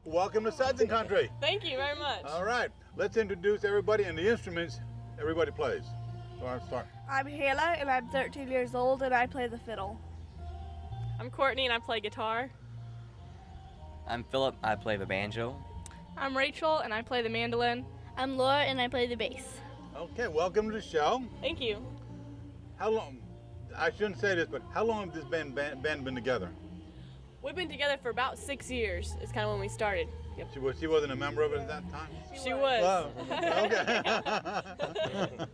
Welcome to Sudzin country. Thank you very much. All right, let's introduce everybody and the instruments everybody plays. Start. I'm Hannah, and I'm 13 years old, and I play the fiddle. I'm Courtney, and I play guitar. I'm Philip, I play the banjo. I'm Rachel, and I play the mandolin. I'm Laura, and I play the bass. Okay, welcome to the show. Thank you. How long, I shouldn't say this, but how long have this band been together? We've been together for about 6 years. It's kind of when we started. Yep. She wasn't a member of it at that time? She was. Oh, okay.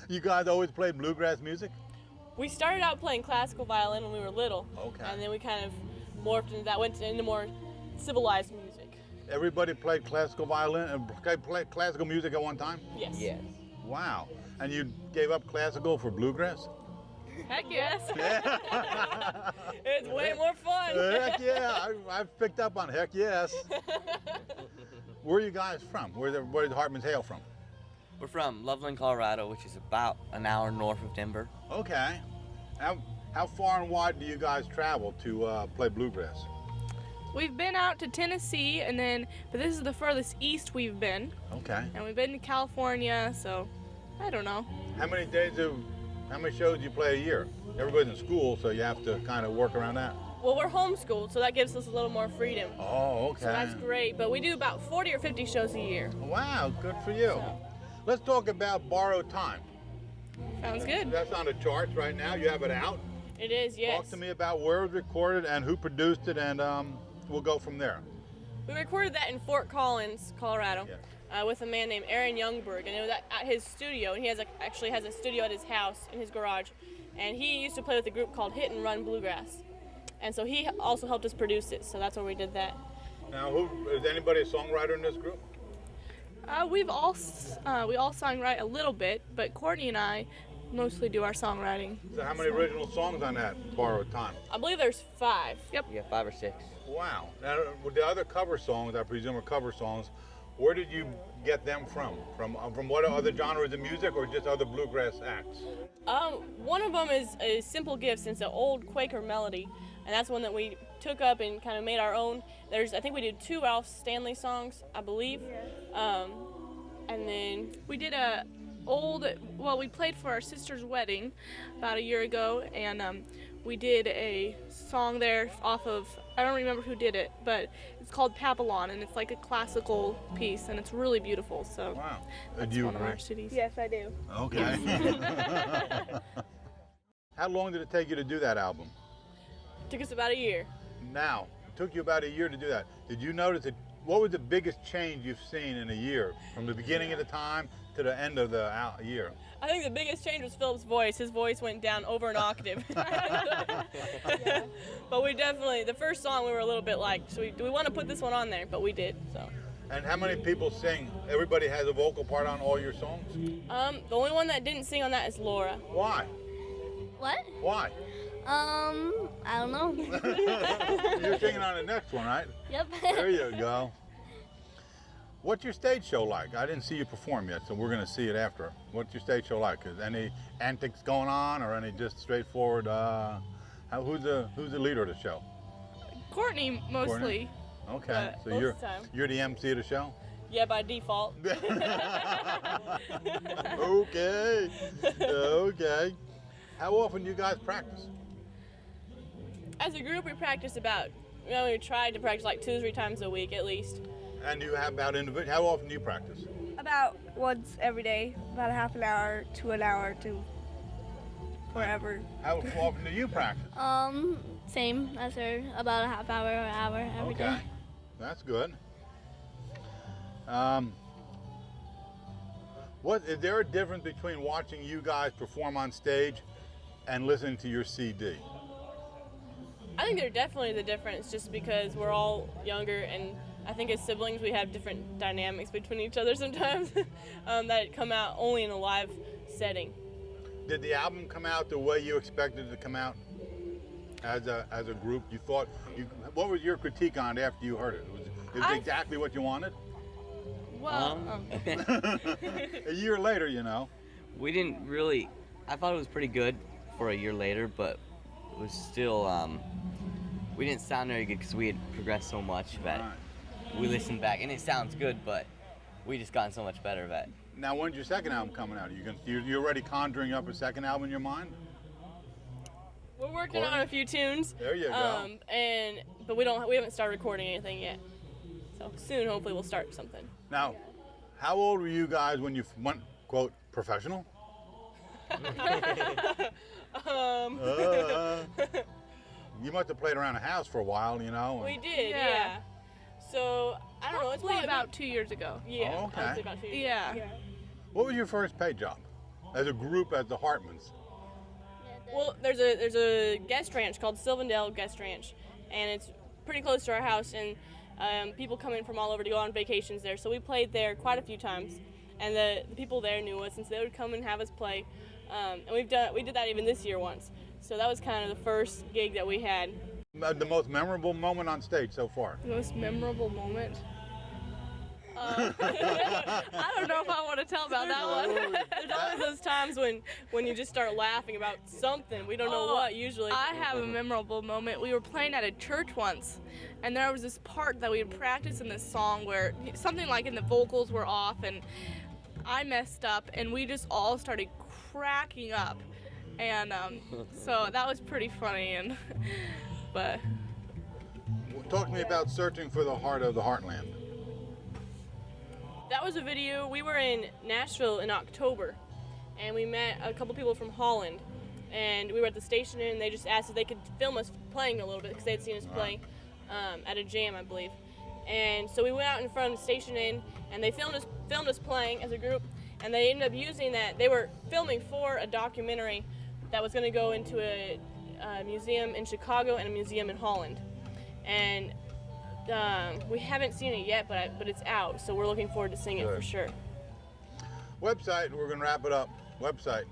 You guys always played bluegrass music? We started out playing classical violin when we were little. Okay. And then we kind of morphed into that, went into more civilized music. Everybody played classical violin and played classical music at one time? Yes. Yes. Wow. And you gave up classical for bluegrass? Heck yes. Yeah. It's way more fun. Heck yeah. I've picked up on heck yes. Where are you guys from? Where did the Hartmans hail from? We're from Loveland, Colorado, which is about an hour north of Denver. Okay. How far and wide do you guys travel to play bluegrass? We've been out to Tennessee, but this is the furthest east we've been. Okay. And we've been to California, so I don't know. How many shows do you play a year? Everybody's in school, so you have to kind of work around that. Well, we're homeschooled, so that gives us a little more freedom. Oh, okay. So that's great, but we do about 40 or 50 shows a year. Wow, good for you. Let's talk about Borrowed Time. Sounds good. That's on the charts right now. You have it out. It is, yes. Talk to me about where it was recorded and who produced it, and we'll go from there. We recorded that in Fort Collins, Colorado, with a man named Aaron Youngberg, and it was at his studio. And he actually has a studio at his house, in his garage, and he used to play with a group called Hit and Run Bluegrass, and so he also helped us produce it. So that's where we did that. Now, is anybody a songwriter in this group? We all songwrite a little bit, but Courtney and I mostly do our songwriting. So how many original songs on that Borrowed Time? I believe there's 5. Yep. Yeah, 5 or 6. Wow. Now, with the other cover songs, I presume are cover songs, where did you get them from? From what other genres of music, or just other bluegrass acts? One of them is Simple Gifts. It's an old Quaker Melody, and that's one that we took up and kind of made our own. I think we did 2 Ralph Stanley songs, I believe. And then we did we played for our sister's wedding about a year ago, and we did a song there off of, I don't remember who did it, but it's called Papillon, and it's like a classical piece, and it's really beautiful. So wow. That's do you one agree? of our cities. Yes, I do. Okay. How long did it take you to do that album? took us about a year. Now, it took you about a year to do that. Did you notice it? What was the biggest change you've seen in a year, from the beginning of the time to the end of the year? I think the biggest change was Philip's voice. His voice went down over an octave. But we definitely, the first song we were a little bit like, do we want to put this one on there? But we did, so. And how many people sing? Everybody has a vocal part on all your songs? The only one that didn't sing on that is Laura. Why? What? Why? I don't know. You're singing on the next one, right? Yep. There you go. What's your stage show like? I didn't see you perform yet, so we're going to see it after. What's your stage show like? Is any antics going on, or any just straightforward? Who's the leader of the show? Courtney mostly. Courtney? Okay, so you're the MC of the show? Yeah, by default. Okay. Okay. How often do you guys practice? As a group, we practice we tried to practice like 2 or 3 times a week at least. And you have about individual. How often do you practice? About once every day, about a half an hour to an hour to forever. How often do you practice? Same as her, about a half hour or hour every day. Okay, that's good. Is there a difference between watching you guys perform on stage and listening to your CD? I think there definitely is a difference, just because we're all younger, and I think as siblings we have different dynamics between each other sometimes that come out only in a live setting. Did the album come out the way you expected it to come out? As a group, what was your critique on it after you heard it? Was it exactly what you wanted? Well, a year later, we didn't really. I thought it was pretty good for a year later, but it was still. We didn't sound very good because we had progressed so much that we listened back, and it sounds good, but we just gotten so much better at it. Now, when's your second album coming out? You're already conjuring up a second album in your mind? We're working on a few tunes. There you go. But we haven't started recording anything yet. So soon, hopefully, we'll start something. Now, how old were you guys when you went, quote, professional? You must have played around the house for a while, you know. We did, Yeah. yeah. So I don't know. It's Probably probably about 2 years ago. Yeah. Oh, okay. I would say about 2 years. Yeah. What was your first paid job as a group, as the Hartmans? Well, there's a guest ranch called Sylvandale Guest Ranch, and it's pretty close to our house, and people come in from all over to go on vacations there. So we played there quite a few times, and the people there knew us, and so they would come and have us play. And we did that even this year once. So that was kind of the first gig that we had. The most memorable moment on stage so far? The most memorable moment. I don't know if I want to tell about that one. There's always those times when you just start laughing about something. We don't know what usually. I have a memorable moment. We were playing at a church once, and there was this part that we had practiced in this song where something like in the vocals were off, and I messed up, and we just all started cracking up, and so that was pretty funny. But talk to me about Searching for the Heart of the Heartland. That was a video. We were in Nashville in October, and we met a couple people from Holland, and we were at the station Inn, and they just asked if they could film us playing a little bit because they had seen us play at a jam, I believe. And so we went out in front of the station Inn, and they filmed us playing as a group, and they ended up using that. They were filming for a documentary that was going to go into a museum in Chicago and a museum in Holland, and we haven't seen it yet, but it's out, so we're looking forward to seeing it for sure. Website, we're going to wrap it up. Website.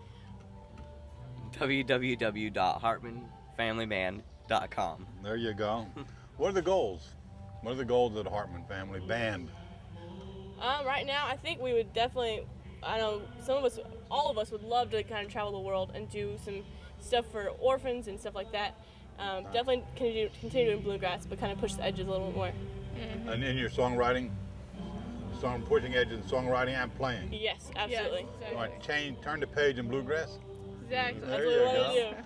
www.hartmanfamilyband.com. There you go. What are the goals? What are the goals of the Hartman Family Band? Right now, I think we would definitely, I know all of us would love to kind of travel the world and do some stuff for orphans and stuff like that. Definitely continue doing bluegrass, but kind of push the edges a little bit more. Mm-hmm. And in your songwriting, pushing edges in songwriting and playing. Yes, absolutely. Yes, All right, turn the page in bluegrass. exactly. There That's what you we want go. to do.